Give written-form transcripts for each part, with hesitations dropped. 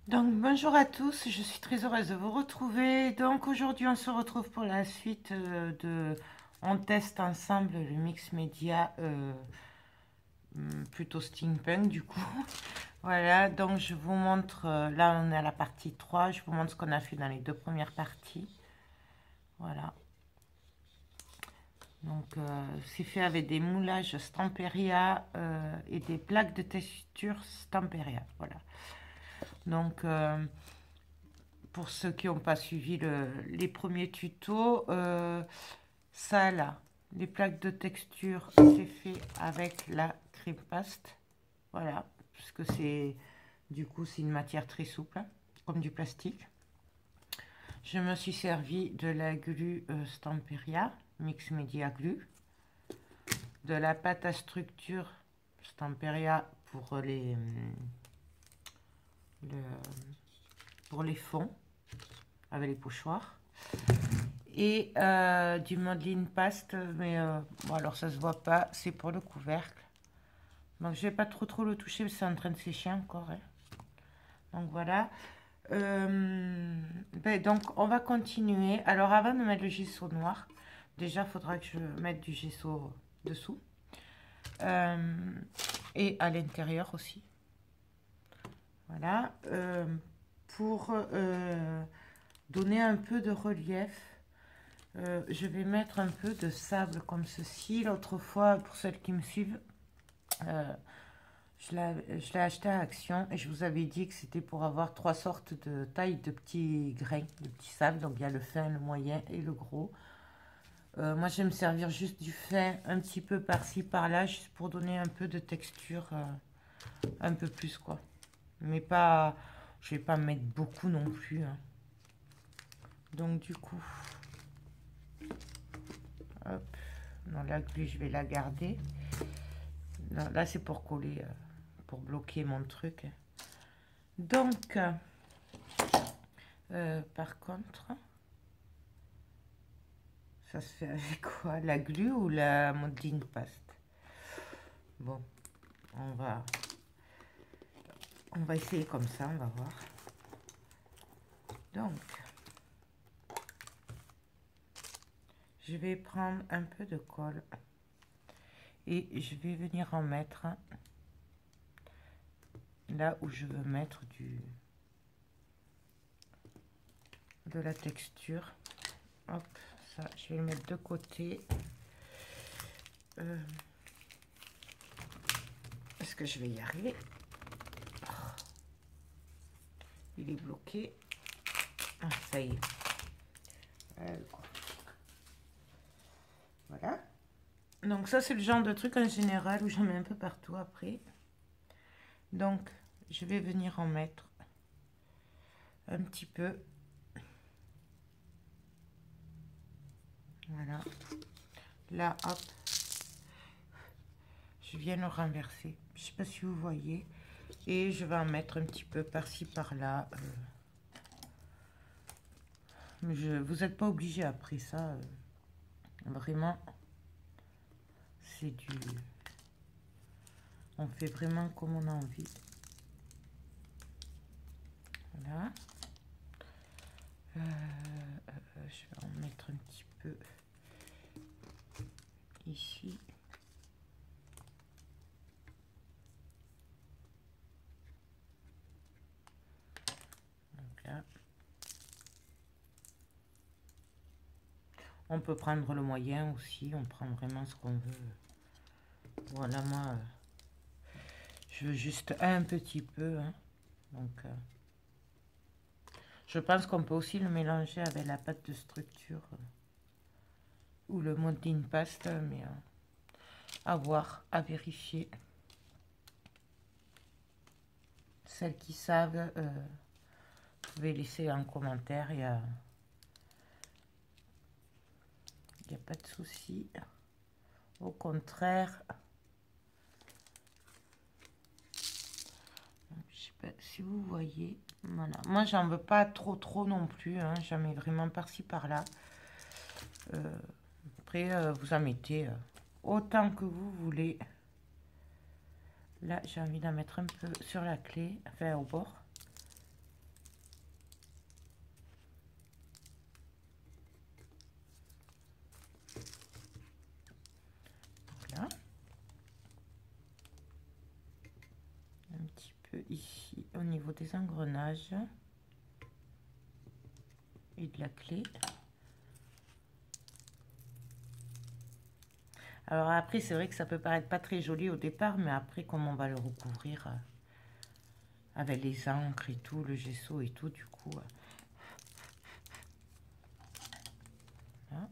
Donc bonjour à tous, je suis très heureuse de vous retrouver. Donc aujourd'hui on se retrouve pour la suite On teste ensemble le mix média plutôt steampunk du coup. Voilà, donc je vous montre, là on est à la partie 3. Je vous montre ce qu'on a fait dans les deux premières parties. Voilà, donc c'est fait avec des moulages Stamperia et des plaques de texture Stamperia. Voilà, donc... pour ceux qui n'ont pas suivi les premiers tutos, ça là, les plaques de texture, c'est fait avec la cream paste. Voilà, parce que c'est du coup c'est une matière très souple, comme du plastique. Je me suis servi de la glu Stamperia, Mix Media Glue, de la pâte à structure Stamperia le- pour les fonds avec les pochoirs. Et du modeling paste, mais bon, alors ça se voit pas, c'est pour le couvercle. Donc je vais pas trop le toucher, parce que c'est en train de sécher encore, hein. Donc voilà. Donc on va continuer. Alors avant de mettre le gesso noir, déjà il faudra que je mette du gesso dessous. Euh, et à l'intérieur aussi. Voilà. Pour donner un peu de relief, je vais mettre un peu de sable comme ceci. L'autre fois, pour celles qui me suivent, euh, je l'ai acheté à Action et je vous avais dit que c'était pour avoir trois sortes de tailles de petits grains, de petits sables. Donc il y a le fin, le moyen et le gros. Moi, je vais me servir juste du fin, un petit peu par-ci, par-là, juste pour donner un peu de texture, un peu plus quoi. Mais pas, je vais pas mettre beaucoup non plus, hein. Donc du coup, hop, non, la glu, je vais la garder. Non, là, c'est pour coller, pour bloquer mon truc. Donc, par contre, ça se fait avec quoi? La glu ou la modeling paste? Bon, on va, on va essayer comme ça, on va voir. Donc, je vais prendre un peu de colle et je vais venir en mettre là où je veux mettre de la texture. Hop, ça, je vais le mettre de côté. Est-ce que je vais y arriver? Il est bloqué. Ah, ça y est. Voilà. Donc ça, c'est le genre de truc en général où j'en mets un peu partout après. Donc, je vais venir en mettre un petit peu. Voilà. Là, hop. Je viens le renverser. Je ne sais pas si vous voyez. Et je vais en mettre un petit peu par-ci, par-là. Vous n'êtes pas obligé après ça. Vraiment, c'est du... On fait vraiment comme on a envie. Voilà. Je vais en mettre un petit peu ici. Donc là. On peut prendre le moyen aussi. On prend vraiment ce qu'on veut. Voilà, moi, je veux juste un petit peu, hein. Donc, je pense qu'on peut aussi le mélanger avec la pâte de structure ou le modeling paste, mais à voir, à vérifier. Celles qui savent, vous pouvez laisser un commentaire, il n'y a pas de souci. Au contraire, je sais pas si vous voyez, voilà. Moi, j'en veux pas trop non plus, hein. J'en mets vraiment par-ci, par-là. Après, vous en mettez autant que vous voulez. Là, j'ai envie d'en mettre un peu sur la clé, enfin au bord. ici au niveau des engrenages et de la clé. Alors après, c'est vrai que ça peut paraître pas très joli au départ, mais après, comme on va le recouvrir avec les encres et tout, le gesso et tout, du coup... Voilà.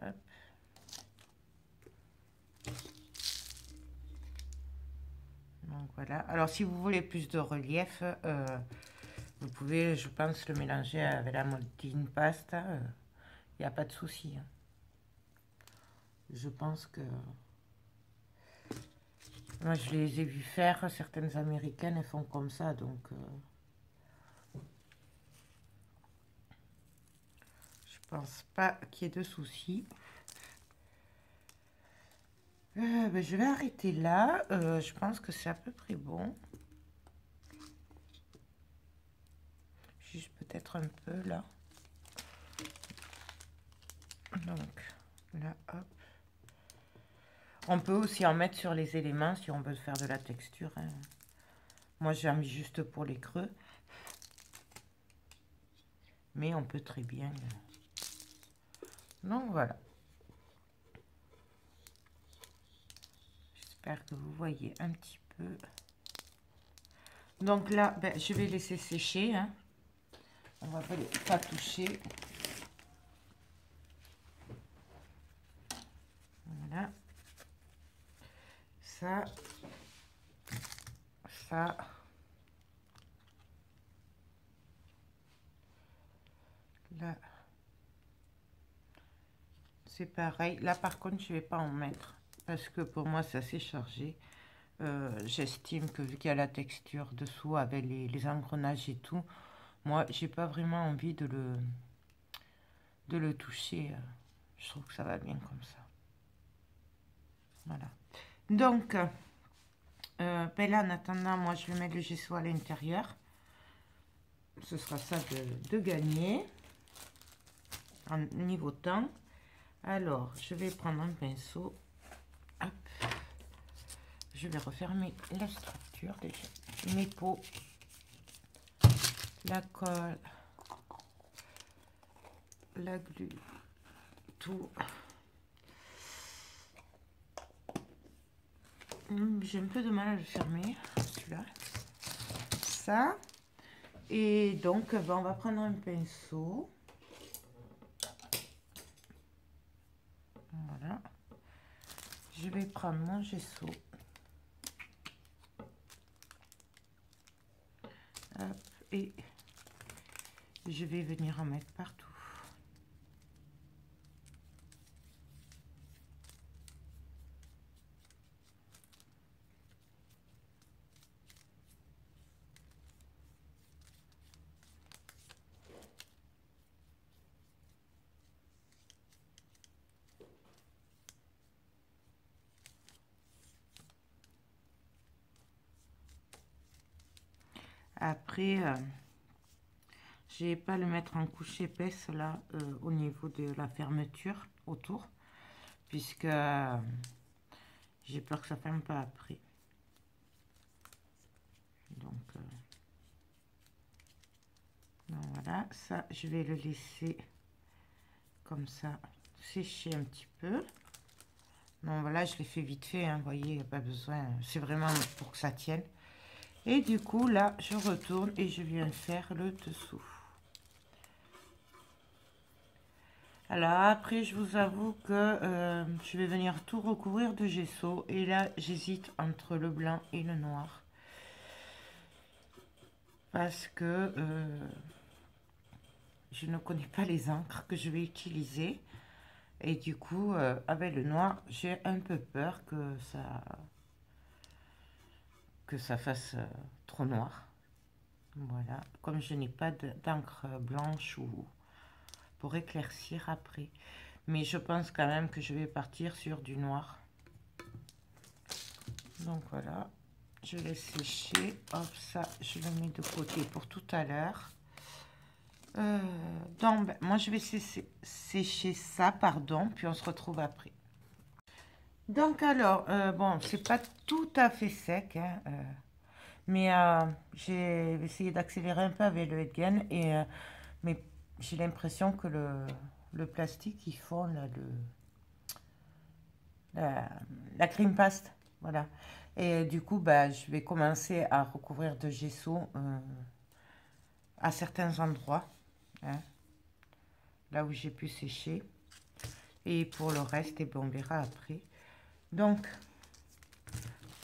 Hop. Donc voilà. Alors si vous voulez plus de relief, vous pouvez, je pense, le mélanger avec la moldine pasta. Il n'y a pas de souci. Hein. Je pense que... Moi, je les ai vus faire. Certaines américaines, elles font comme ça. Donc, je pense pas qu'il y ait de souci. Ben, je vais arrêter là. Je pense que c'est à peu près bon. Juste peut-être un peu là. Donc, là, hop. On peut aussi en mettre sur les éléments si on veut faire de la texture. Hein. Moi, j'ai mis juste pour les creux. Mais on peut très bien... Donc, voilà. J'espère que vous voyez un petit peu. Donc là, ben, je vais laisser sécher. Hein. On va pas toucher. Voilà. Ça. Ça. Là. C'est pareil. Là, par contre, je vais pas en mettre. Parce que pour moi, c'est assez chargé. J'estime que vu qu'il y a la texture dessous avec les engrenages et tout, moi, j'ai pas vraiment envie de le toucher. Je trouve que ça va bien comme ça. Voilà. Donc, ben là, en attendant, moi, je vais mettre le gesso à l'intérieur. Ce sera ça de gagner en niveau temps. Alors, je vais prendre un pinceau. Hop. Je vais refermer la structure déjà. Mes pots. La colle. La glu. Tout. J'ai un peu de mal à le fermer, celui-là. Ça. Et donc, ben, on va prendre un pinceau. Voilà. Je vais prendre mon gesso. Hop, et je vais venir en mettre partout. Après, je vais pas le mettre en couche épaisse là au niveau de la fermeture autour, puisque j'ai peur que ça ferme pas après. Donc, voilà, ça je vais le laisser comme ça sécher un petit peu. Donc voilà, je l'ai fait vite fait, hein, vous voyez, il n'y a pas besoin, c'est vraiment pour que ça tienne. Et du coup, là, je retourne et je viens faire le dessous. Alors après, je vous avoue que je vais venir tout recouvrir de gesso. Et là, j'hésite entre le blanc et le noir. Parce que je ne connais pas les encres que je vais utiliser. Et du coup, avec le noir, j'ai un peu peur que ça fasse trop noir. Voilà, comme je n'ai pas d'encre blanche ou pour éclaircir après. Mais je pense quand même que je vais partir sur du noir. Donc voilà, je laisse sécher. Hop, ça, je le mets de côté pour tout à l'heure. Donc, ben, moi, je vais sécher ça, pardon, puis on se retrouve après. Donc, alors, bon, c'est pas tout à fait sec, hein, mais j'ai essayé d'accélérer un peu avec le Hedgen, mais j'ai l'impression que le plastique, il fond là, la cream paste, voilà. Et du coup, bah, je vais commencer à recouvrir de gesso à certains endroits, hein, là où j'ai pu sécher. Et pour le reste, et ben, on verra après. Donc,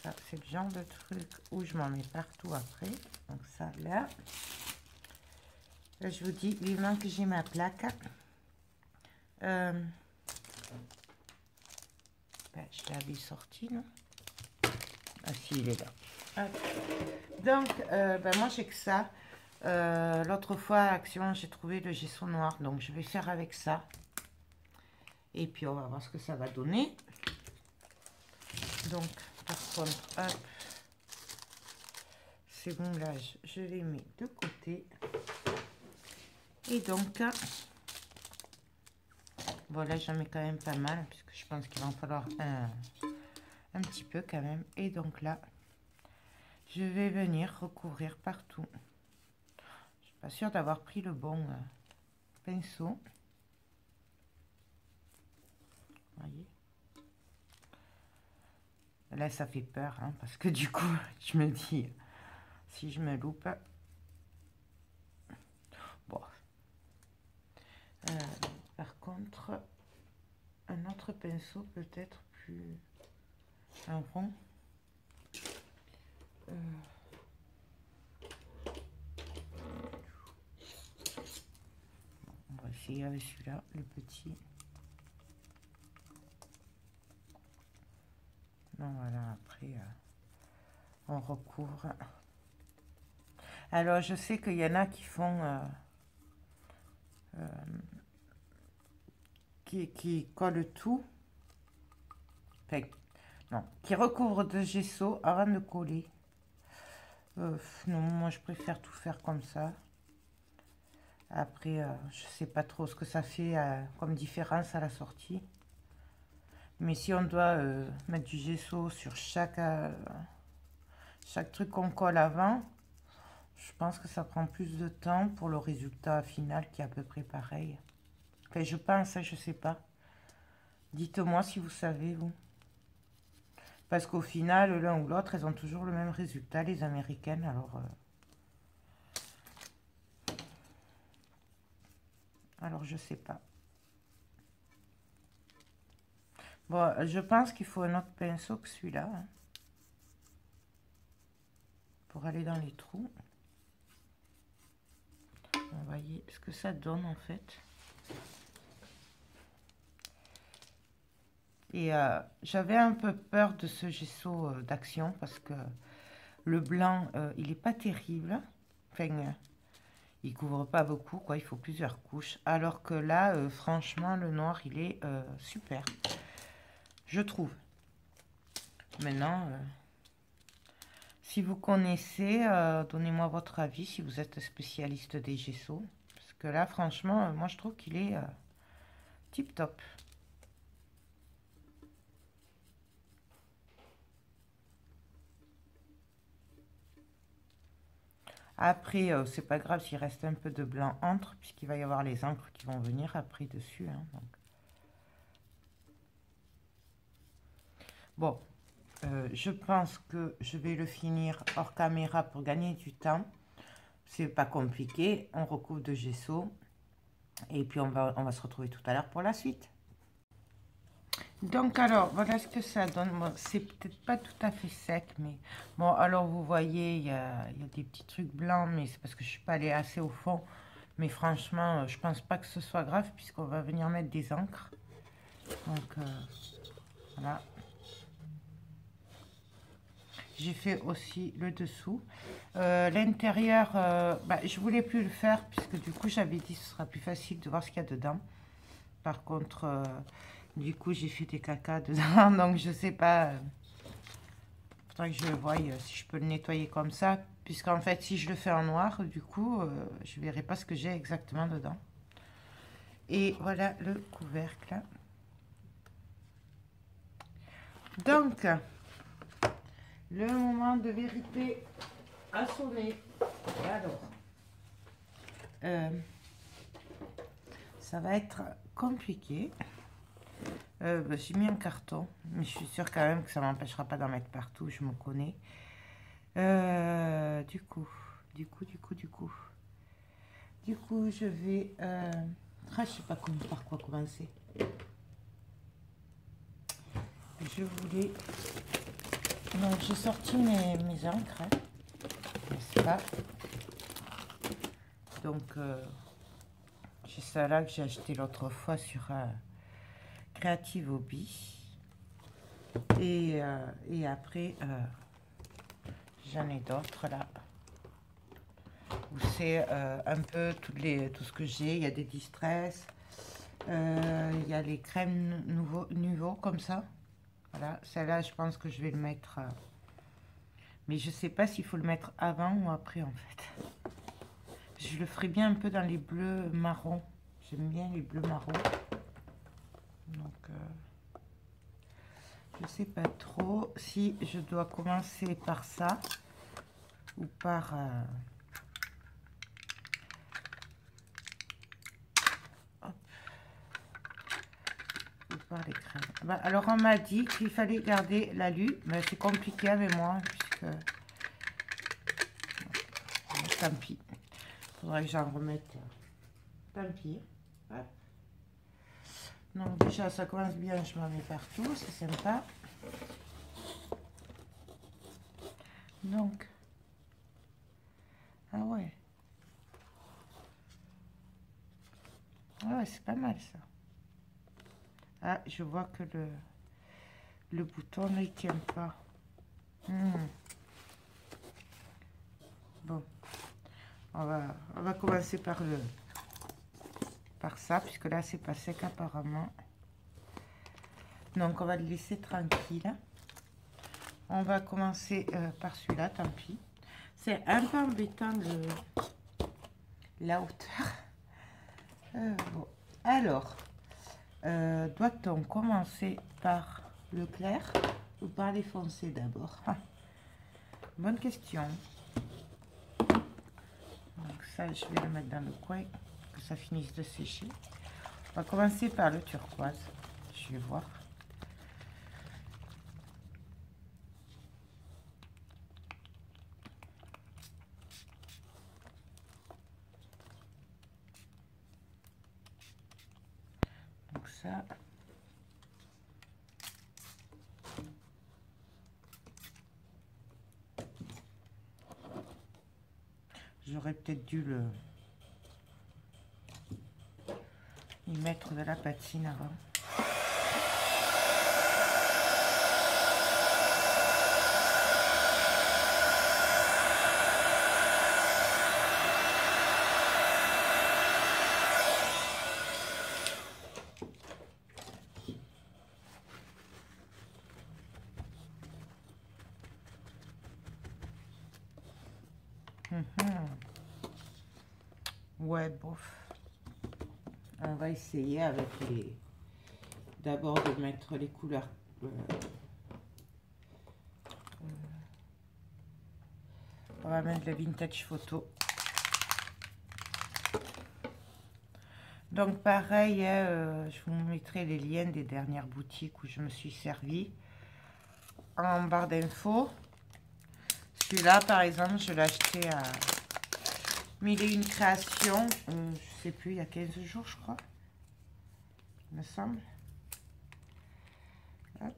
ça, c'est le genre de truc où je m'en mets partout après. Donc ça, là. Là, je vous dis vivement que j'ai ma plaque. Ben, je l'avais sorti, non? Ah si, il est là. Hop. Donc, ben, moi, j'ai que ça. L'autre fois, à Action, j'ai trouvé le gesso noir. Donc, je vais faire avec ça. Et puis, on va voir ce que ça va donner. Donc, par contre, hop, ces moulages, je les mets de côté. Et donc, voilà, j'en mets quand même pas mal, puisque je pense qu'il va en falloir un petit peu quand même. Et donc là, je vais venir recouvrir partout. Je suis pas sûre d'avoir pris le bon pinceau. Voyez. Là, ça fait peur, hein, parce que du coup, je me dis, si je me loupe, bon. Par contre, un autre pinceau peut-être plus un rond. On va essayer avec celui-là, le petit. Non, voilà, après, on recouvre. Alors, je sais qu'il y en a qui font... qui collent tout. Enfin, non, qui recouvrent de gesso avant de coller. Non, moi, je préfère tout faire comme ça. Après, je sais pas trop ce que ça fait comme différence à la sortie. Mais si on doit mettre du gesso sur chaque truc qu'on colle avant, je pense que ça prend plus de temps pour le résultat final qui est à peu près pareil. Enfin, je pense, je sais pas. Dites-moi si vous savez, vous. Parce qu'au final, l'un ou l'autre, elles ont toujours le même résultat, les américaines. Alors je sais pas. Bon, je pense qu'il faut un autre pinceau que celui-là, hein, pour aller dans les trous. Vous voyez ce que ça donne en fait. Et j'avais un peu peur de ce gesso d'Action parce que le blanc, il n'est pas terrible. Enfin, il couvre pas beaucoup, quoi. Il faut plusieurs couches. Alors que là, franchement, le noir, il est super. Je trouve. Maintenant, si vous connaissez, donnez-moi votre avis si vous êtes spécialiste des gessos. Parce que là, franchement, moi, je trouve qu'il est tip top. Après, c'est pas grave s'il reste un peu de blanc entre, puisqu'il va y avoir les encres qui vont venir après dessus. Hein, donc. Bon, je pense que je vais le finir hors caméra pour gagner du temps. C'est pas compliqué, on recouvre de gesso. Et puis on va se retrouver tout à l'heure pour la suite. Donc alors, voilà ce que ça donne. Bon, c'est peut-être pas tout à fait sec, mais bon, alors vous voyez, il y a des petits trucs blancs, mais c'est parce que je suis pas allée assez au fond. Mais franchement, je pense pas que ce soit grave, puisqu'on va venir mettre des encres. Donc, voilà. J'ai fait aussi le dessous. L'intérieur, bah, je voulais plus le faire, puisque du coup, j'avais dit que ce sera plus facile de voir ce qu'il y a dedans. Par contre... du coup, j'ai fait des cacas dedans, donc je sais pas faudrait que je voie si je peux le nettoyer comme ça, puisqu'en fait, si je le fais en noir, du coup, je verrai pas ce que j'ai exactement dedans. Et voilà le couvercle. Donc, le moment de vérité a sonné. Alors, ça va être compliqué. J'ai mis un carton, mais je suis sûre quand même que ça m'empêchera pas d'en mettre partout, je me connais. Du coup, je vais... je sais pas par quoi commencer. Je voulais... Donc, j'ai sorti mes encres, hein, n'est-ce pas? Donc, j'ai ça là que j'ai acheté l'autre fois sur Creative Hobby. Et après, j'en ai d'autres là. Où c'est un peu tout ce que j'ai. Il y a des distress. Il y a les crèmes nouveau comme ça. Voilà, celle-là, je pense que je vais le mettre. Mais je sais pas s'il faut le mettre avant ou après en fait. Je le ferai bien un peu dans les bleus marrons. J'aime bien les bleus marrons. Donc, je sais pas trop si je dois commencer par ça ou par... par les crèmes. Bah, alors on m'a dit qu'il fallait garder l'alu, mais c'est compliqué avec moi puisque tant pis, faudrait que j'en remette. Tant pis. Hop. Donc déjà ça commence bien, je m'en mets partout, c'est sympa. Donc ah ouais, c'est pas mal ça. Ah, je vois que le bouton ne tient pas. Bon, on va commencer par ça, puisque là c'est pas sec apparemment. Donc on va le laisser tranquille. On va commencer par celui-là, tant pis. C'est un peu embêtant la hauteur. Bon. Alors, doit-on commencer par le clair ou par les foncés d'abord? Bonne question. Donc ça, je vais le mettre dans le coin, que ça finisse de sécher. On va commencer par le turquoise. Je vais voir. Donc ça... J'aurais peut-être dû y mettre de la patine avant. Ouais, bof. On va essayer avec les... D'abord de mettre les couleurs. On va mettre la vintage photo. Donc pareil, je vous mettrai les liens des dernières boutiques où je me suis servi en barre d'infos. Celui-là, par exemple, je l'ai acheté à 1001 créations, je sais plus, il y a 15 jours, je crois, il me semble. Hop.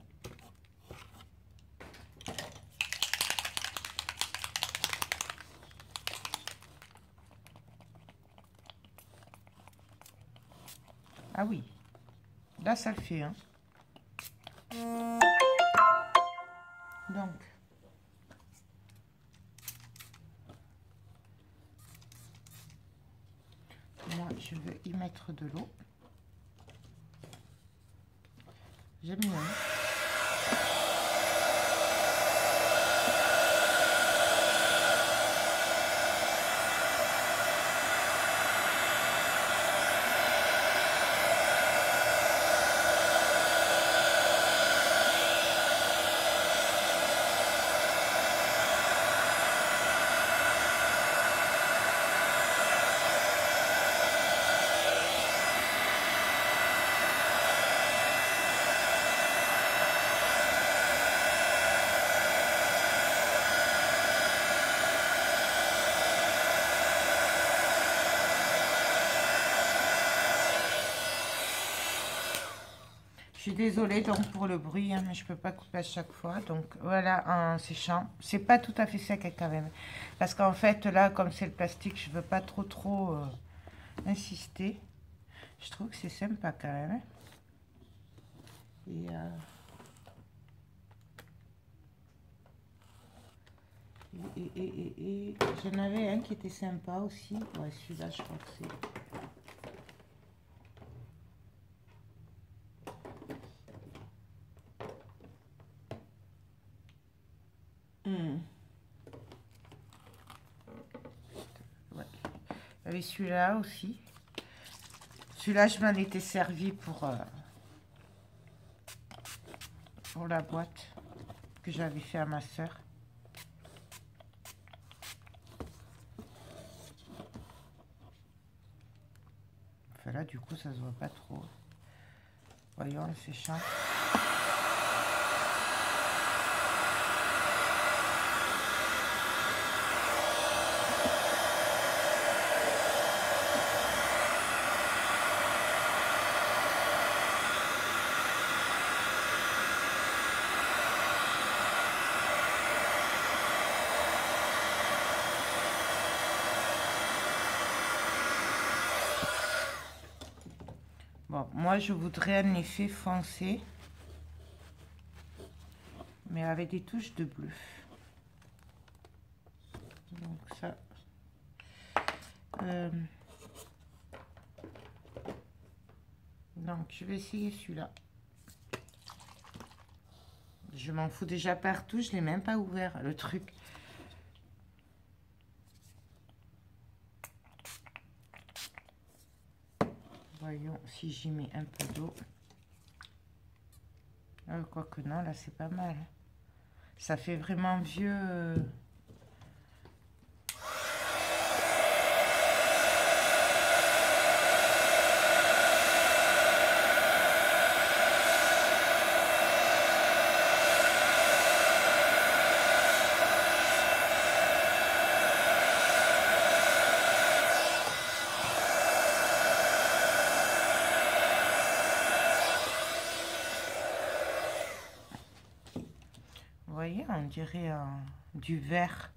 Ah oui, là ça le fait, hein. Donc, moi je vais y mettre de l'eau. J'aime bien. Je suis désolée donc pour le bruit, hein, mais je peux pas couper à chaque fois. Donc voilà, en séchant. C'est pas tout à fait sec quand même. Parce qu'en fait, là, comme c'est le plastique, je veux pas trop insister. Je trouve que c'est sympa quand même. Hein. Et j'en avais un qui était sympa aussi. Ouais, celui-là, je crois que c'est... Ouais. Il y avait celui-là aussi. Celui-là, je m'en étais servi pour la boîte que j'avais fait à ma soeur. Enfin là, du coup, ça se voit pas trop. Voyons, le séchant. Bon, moi, je voudrais un effet foncé, mais avec des touches de bleu. Donc ça... donc, je vais essayer celui-là. Je m'en fous déjà partout, je ne l'ai même pas ouvert, le truc. Voyons si j'y mets un peu d'eau. Quoique non, là c'est pas mal. Ça fait vraiment vieux. Vous voyez, on dirait du verre.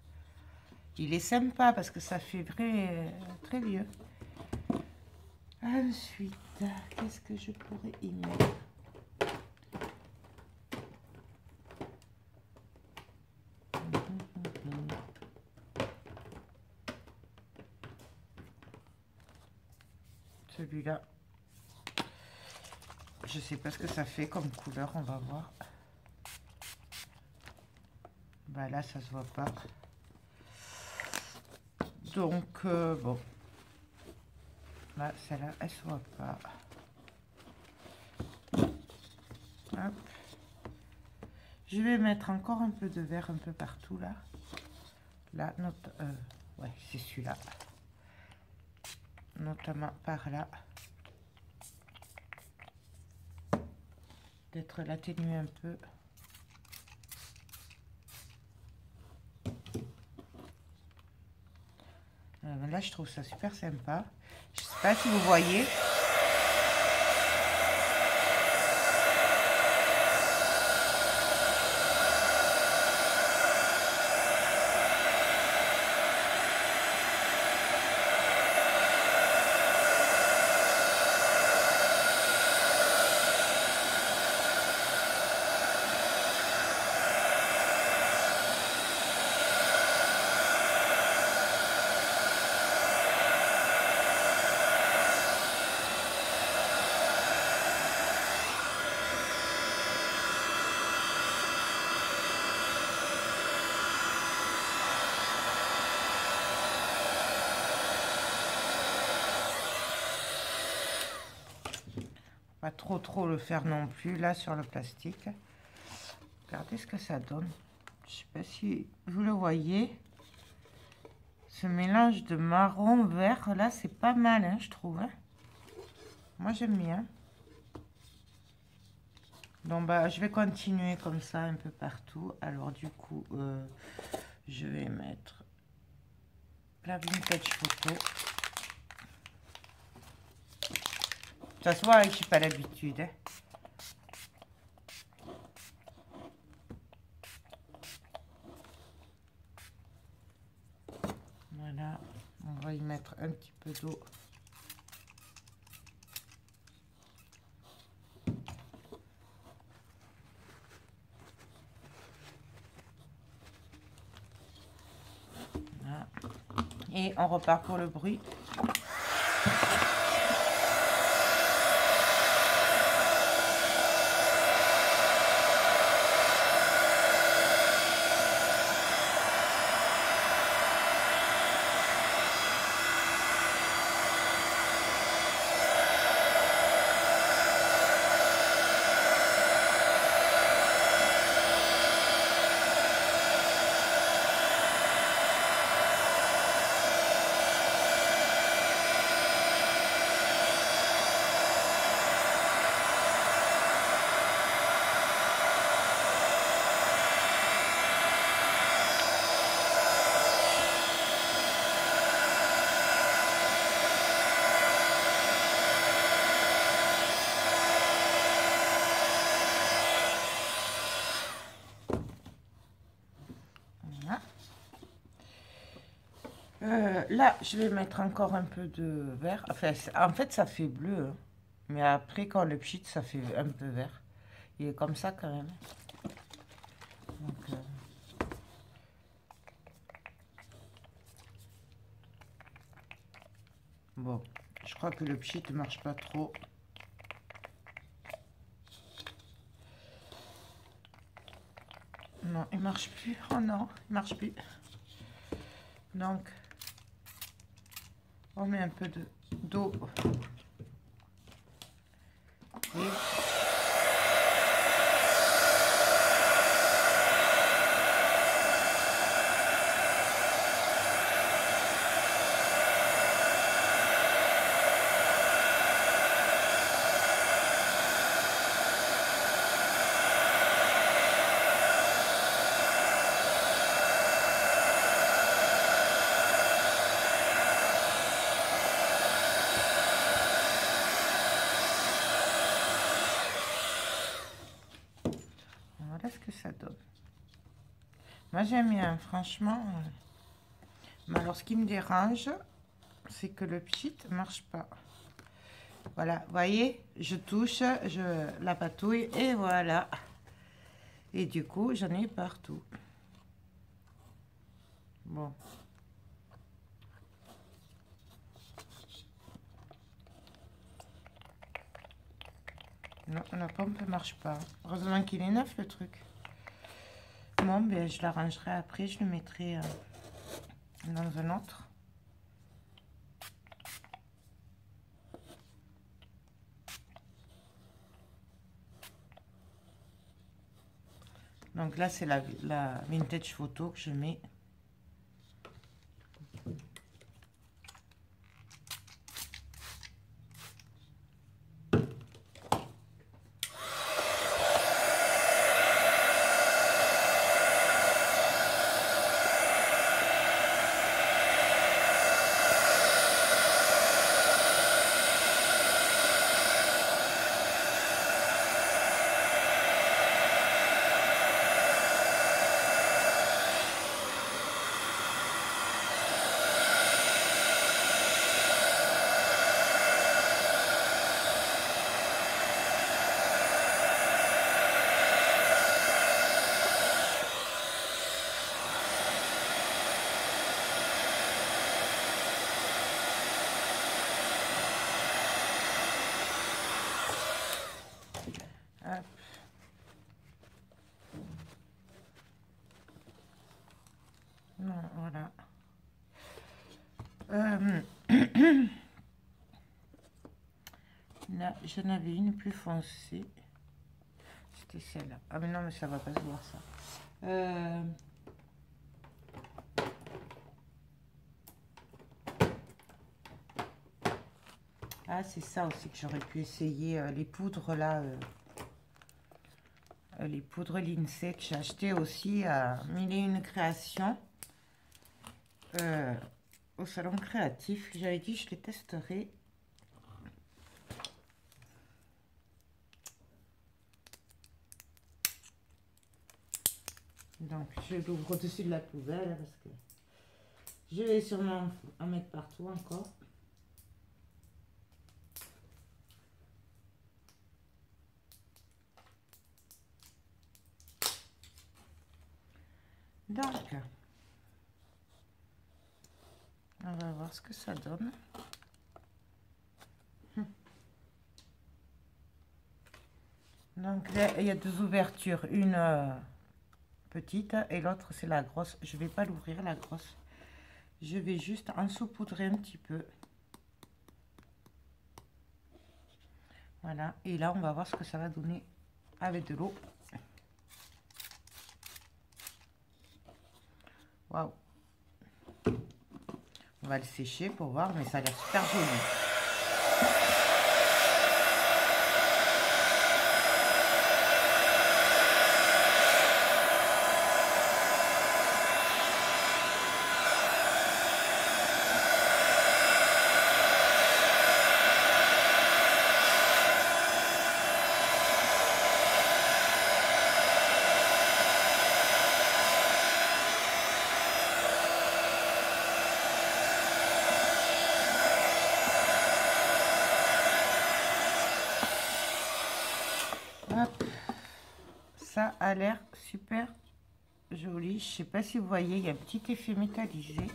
Il est sympa parce que ça fait très vieux. Ensuite, qu'est-ce que je pourrais y mettre? Celui-là, je sais pas ce que ça fait comme couleur, on va voir. Bah là, ça se voit pas. Donc, bon. Là, celle-là, elle se voit pas. Hop. Je vais mettre encore un peu de vert un peu partout, là. Là, ouais, c'est celui-là. Notamment par là. Peut-être l'atténuer un peu. Là, je trouve ça super sympa. Je sais pas si vous voyez. Pas trop le faire non plus là sur le plastique. Regardez ce que ça donne. Je sais pas si vous le voyez. Ce mélange de marron vert là, c'est pas mal, hein, je trouve. Hein. Moi j'aime bien. Donc bah je vais continuer comme ça un peu partout. Alors du coup, je vais mettre la vintage photo. Ça se voit, je n'ai pas l'habitude. Hein. mettre un petit peu d'eau. Voilà. Et on repart pour le bruit. Là, je vais mettre encore un peu de vert. Enfin, en fait, ça fait bleu, hein. Mais après, quand le pchit, ça fait un peu vert. Il est comme ça quand même. Donc, bon, je crois que le pchit ne marche pas trop. Non, il marche plus. Oh non, il marche plus. Donc, on met un peu d'eau. Et voilà ce que ça donne. Moi, j'aime bien, franchement. Mais alors, ce qui me dérange, c'est que le pchit ne marche pas. Voilà, vous voyez, je touche, je la patouille et voilà. Et du coup, j'en ai partout. Bon. Non, la pompe ne marche pas. Heureusement qu'il est neuf, le truc. Bon, ben, je l'arrangerai après. Je le mettrai dans un autre. Donc là, c'est la vintage photo que je mets. Hop. Non, voilà. Là, j'en avais une plus foncée. C'était celle-là. Ah mais non, mais ça va pas se voir ça. Ah, c'est ça aussi que j'aurais pu essayer. Les poudres là. Les poudres Lindsay que j'ai acheté aussi à Mille et une créations. Au salon créatif. J'avais dit je les testerai. Donc je l'ouvre au-dessus de la poubelle parce que Je vais sûrement en mettre partout encore. Donc, on va voir ce que ça donne. Donc là, il y a deux ouvertures, une petite et l'autre c'est la grosse. Je vais pas l'ouvrir la grosse. Je vais juste en saupoudrer un petit peu. Voilà, et là on va voir ce que ça va donner avec de l'eau. Waouh! On va le sécher pour voir, mais ça a l'air super joli. Hop. Ça a l'air super joli. Je sais pas si vous voyez, il y a un petit effet métallisé.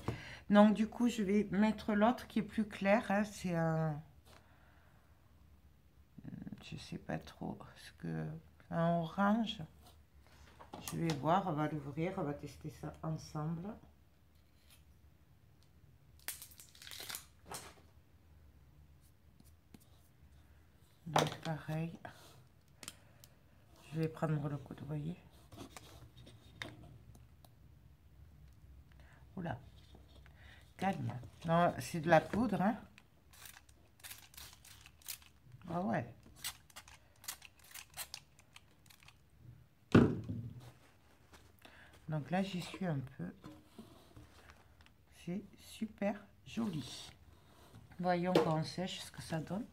Donc du coup, je vais mettre l'autre qui est plus clair. Hein. C'est un... Je sais pas trop ce que... Un orange. Je vais voir, on va l'ouvrir, on va tester ça ensemble. Donc pareil. Je vais prendre le coude, vous voyez. Oula. Calme. Non, c'est de la poudre, hein. Ah ouais. Donc là, j'y suis un peu. C'est super joli. Voyons quand on sèche ce que ça donne.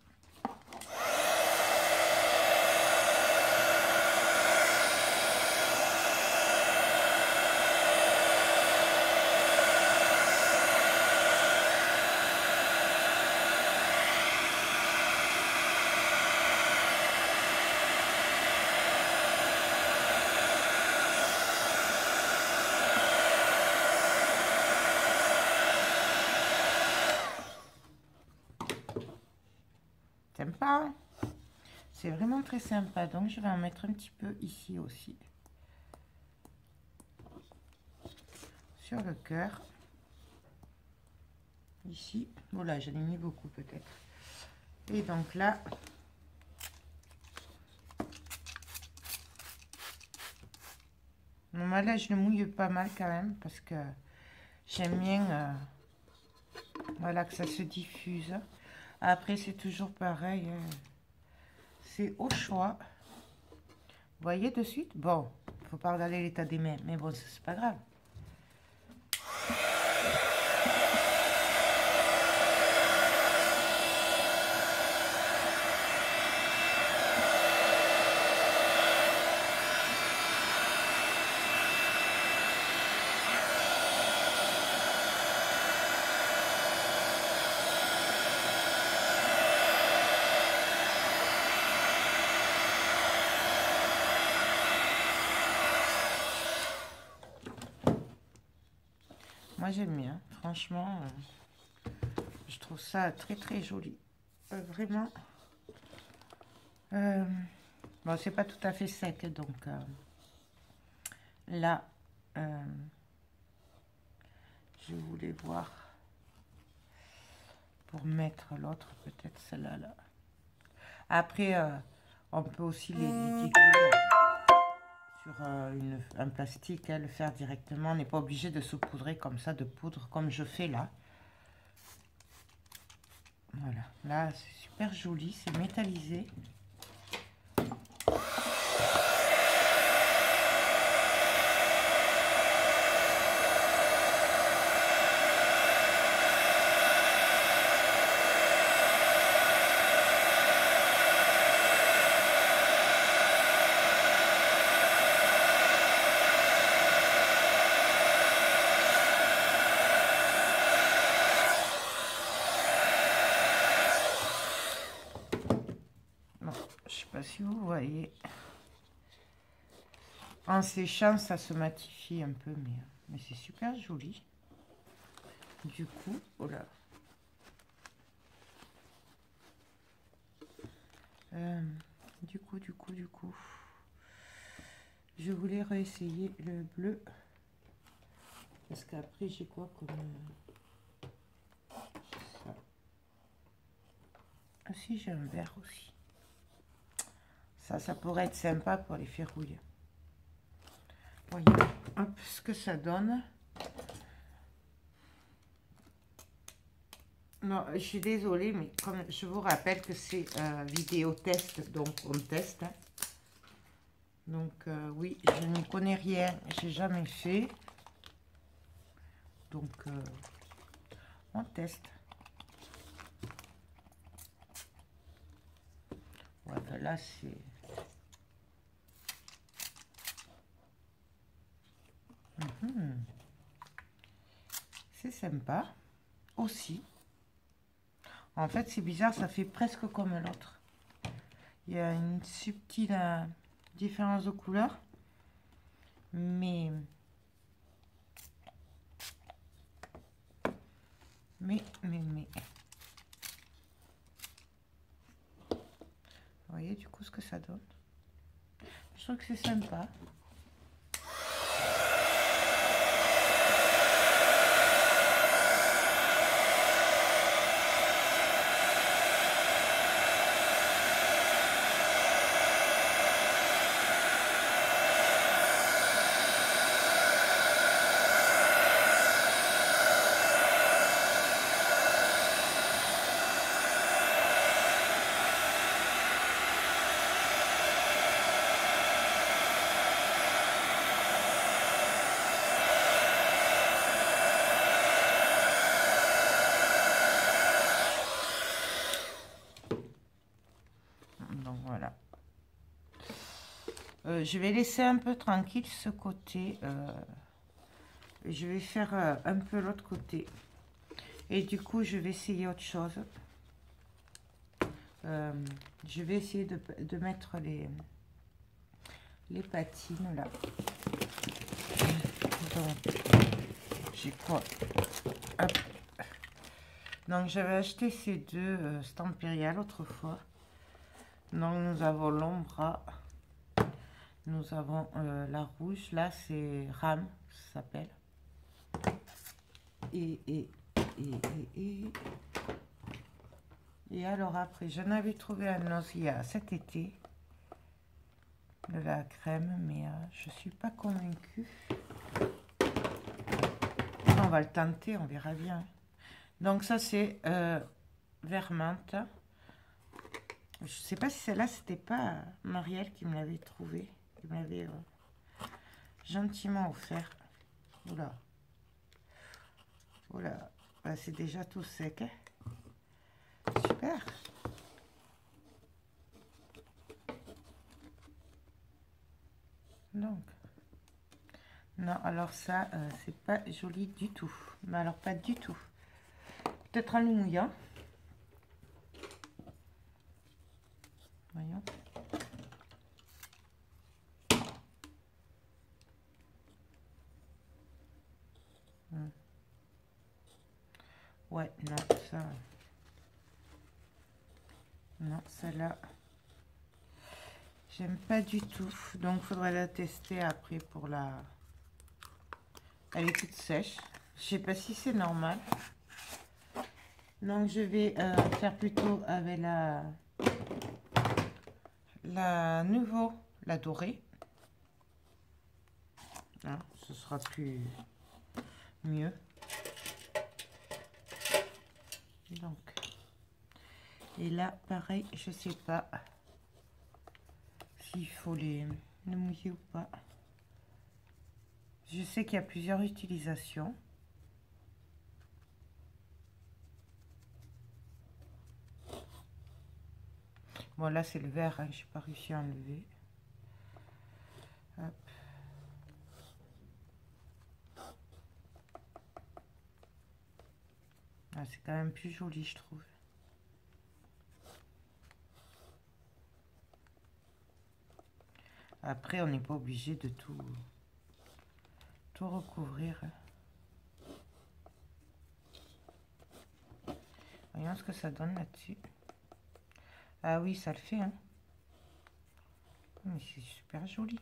Sympa, c'est vraiment très sympa. Donc je vais en mettre un petit peu ici aussi, sur le cœur, ici. Voilà, j'en ai mis beaucoup peut-être. Et donc là, là je le mouille pas mal quand même parce que j'aime bien voilà, que ça se diffuse. Après c'est toujours pareil, c'est au choix. Vous voyez de suite, bon, faut pas regarder l'état des mains, mais bon, c'est pas grave. Moi j'aime bien, franchement, je trouve ça très très joli, vraiment. Bon, c'est pas tout à fait sec, donc là, je voulais voir pour mettre l'autre, peut-être celle-là. Là. Après, on peut aussi les diluer sur un plastique, hein, le faire directement. On n'est pas obligé de saupoudrer comme ça, de poudre, comme je fais là. Voilà, là c'est super joli, c'est métallisé. voyez, en séchant, ça se matifie un peu, mais c'est super joli. Du coup, oh là. Du coup, je voulais réessayer le bleu. Parce qu'après, j'ai quoi comme... ça. Ah si, j'ai un vert aussi. Ça pourrait être sympa pour les ferrouilles. Voyez, hop, ce que ça donne. Non, je suis désolée, mais comme je vous rappelle que c'est vidéo test, donc on teste. Hein. Donc oui, je n'y connais rien, j'ai jamais fait. Donc on teste. Ouais, ben là c'est... C'est sympa aussi. En fait, c'est bizarre, ça fait presque comme l'autre. Il y a une subtile différence de couleur. Mais... Vous voyez du coup ce que ça donne. Je trouve que c'est sympa. Donc voilà. Je vais laisser un peu tranquille ce côté. Je vais faire un peu l'autre côté. Et du coup, je vais essayer autre chose. Je vais essayer de mettre les patines là. Donc, j'ai quoi? Hop. Donc, j'avais acheté ces deux Stamperia l'autre fois. Donc, nous avons l'Ombra. Nous avons la rouge. Là, c'est Ram, ça s'appelle. Et alors après, j'en avais trouvé un Ozia cet été. De la crème, mais je suis pas convaincue. On va le tenter, on verra bien. Donc ça c'est vert menthe. Je sais pas si celle-là c'était pas Marielle qui me l'avait trouvé, qui me l'avait gentiment offert. Oula, oula, bah, c'est déjà tout sec. Hein. Super. Donc, non, alors ça c'est pas joli du tout. Mais alors pas du tout. Peut-être un mouillant. Voyons. Ouais, non, ça... Non, celle-là, j'aime pas du tout. Donc, il faudrait la tester après pour la... Elle est toute sèche. Je sais pas si c'est normal. Donc, je vais faire plutôt avec la nouveau, la dorée. Hein, ce sera plus mieux. Donc, et là, pareil, je sais pas s'il faut les mouiller ou pas. Je sais qu'il y a plusieurs utilisations. Bon, là, c'est le vert, hein, je n'ai pas réussi à enlever. Hop. Ah, c'est quand même plus joli, je trouve. Après, on n'est pas obligé de tout recouvrir. Voyons ce que ça donne là-dessus. Ah oui, ça le fait, hein. Mais c'est super joli.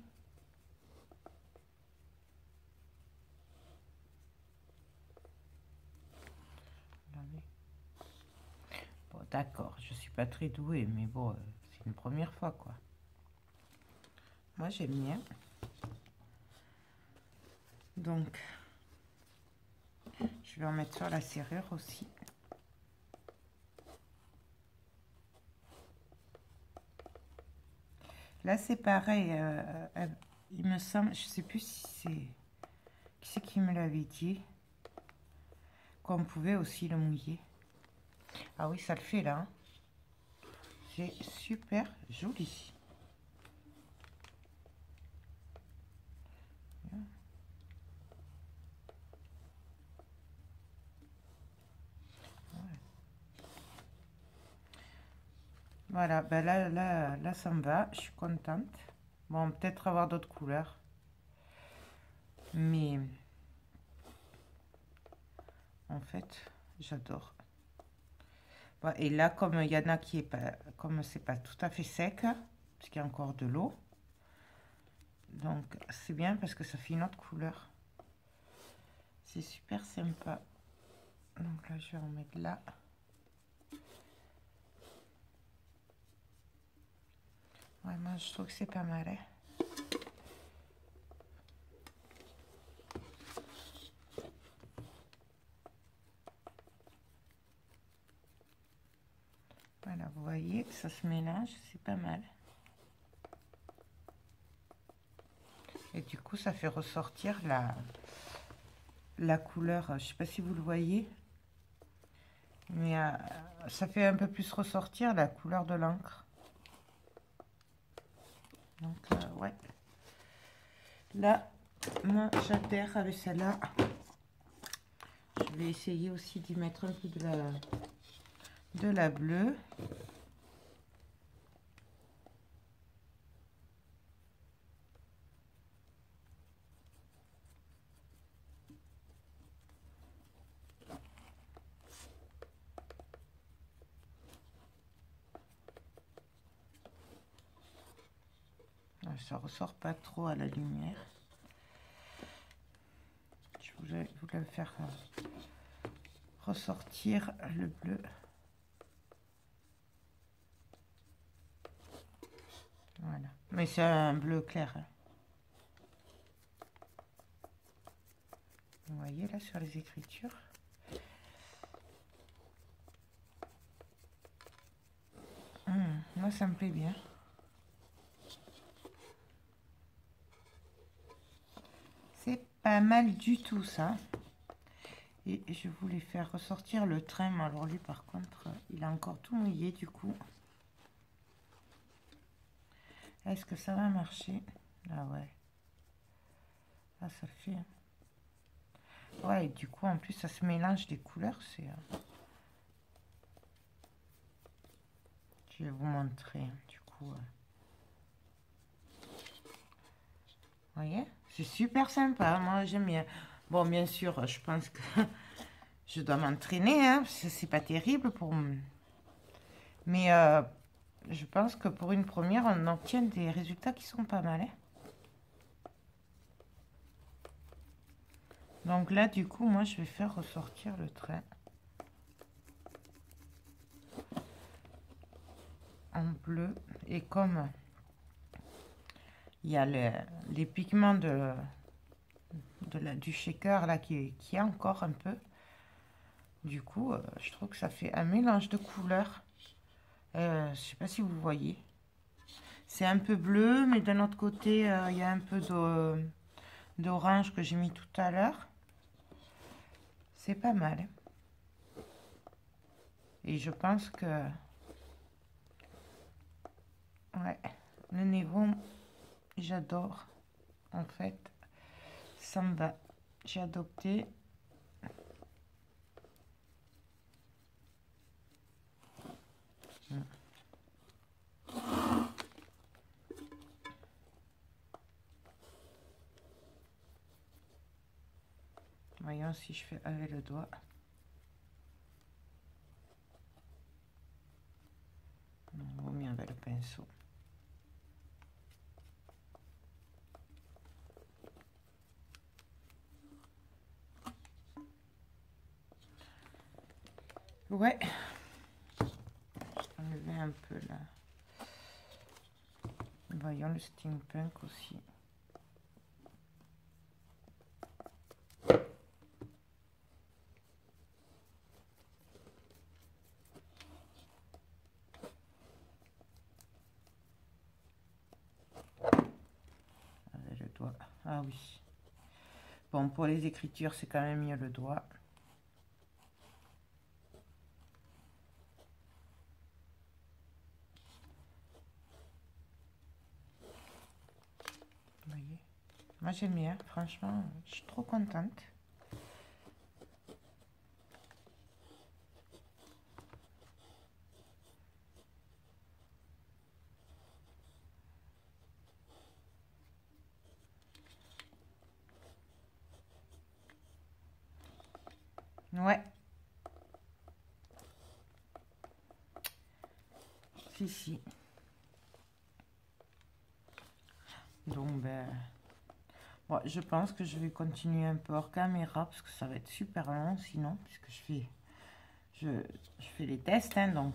Bon, d'accord, je suis pas très douée, mais bon, c'est une première fois, quoi. Moi, j'aime bien. Donc, je vais en mettre sur la serrure aussi. Là, c'est pareil. Il me semble, je sais plus si c'est... Qui c'est qui me l'avait dit? Qu'on pouvait aussi le mouiller. Ah oui, ça le fait là. Hein. C'est super joli. Voilà, ben là, ça me va. Je suis contente. Bon, peut-être avoir d'autres couleurs. Mais en fait, j'adore. Bon, et là, comme il y en a qui est pas, comme c'est pas tout à fait sec, parce qu'il y a encore de l'eau. Donc, c'est bien parce que ça fait une autre couleur. C'est super sympa. Donc là, je vais en mettre là. Ouais, moi, je trouve que c'est pas mal. Hein. Voilà, vous voyez, ça se mélange, c'est pas mal. Et du coup, ça fait ressortir la couleur. Je sais pas si vous le voyez, mais ça fait un peu plus ressortir la couleur de l'encre. Donc, ouais. Là, moi, j'adhère avec celle-là. Je vais essayer aussi d'y mettre un peu de la bleue. Ça ressort pas trop à la lumière. Je voulais faire ressortir le bleu. Voilà. Mais c'est un bleu clair. Hein. Vous voyez là sur les écritures. Moi, ça me plaît bien. C'est pas mal du tout, ça. Et je voulais faire ressortir le train. Mais alors lui, par contre, il a encore tout mouillé, du coup. Est-ce que ça va marcher? Ah ouais. Ah, ça le fait. Hein. Ouais, et du coup, en plus, ça se mélange des couleurs. C'est... Je vais vous montrer, du coup. Vous voyez? C'est super sympa. Moi, j'aime bien. Bon, bien sûr, je pense que je dois m'entraîner, hein, parce que c'est pas terrible pour... Mais je pense que pour une première, on obtient des résultats qui sont pas mal. Hein. Donc là, du coup, moi, je vais faire ressortir le trait. En bleu. Et comme il y a les pigments du shaker là qui est encore un peu, du coup, je trouve que ça fait un mélange de couleurs. Je sais pas si vous voyez. C'est un peu bleu, mais d'un autre côté, il y a un peu d'orange que j'ai mis tout à l'heure. C'est pas mal. Et je pense que... Ouais, le niveau, j'adore. En fait, ça me va. J'ai adopté. Voyons si je fais avec le doigt. Non, vaut mieux avec le pinceau. Ouais. Je vais enlever un peu là. Voyons le steampunk aussi. Avec le doigt. Ah oui. Bon, pour les écritures, c'est quand même mieux le doigt. Vous voyez? Moi, j'aime bien. Franchement, je suis trop contente. Ouais. Si. Donc, ben... Bon, je pense que je vais continuer un peu hors caméra, parce que ça va être super long sinon, puisque je fais les tests, hein, donc...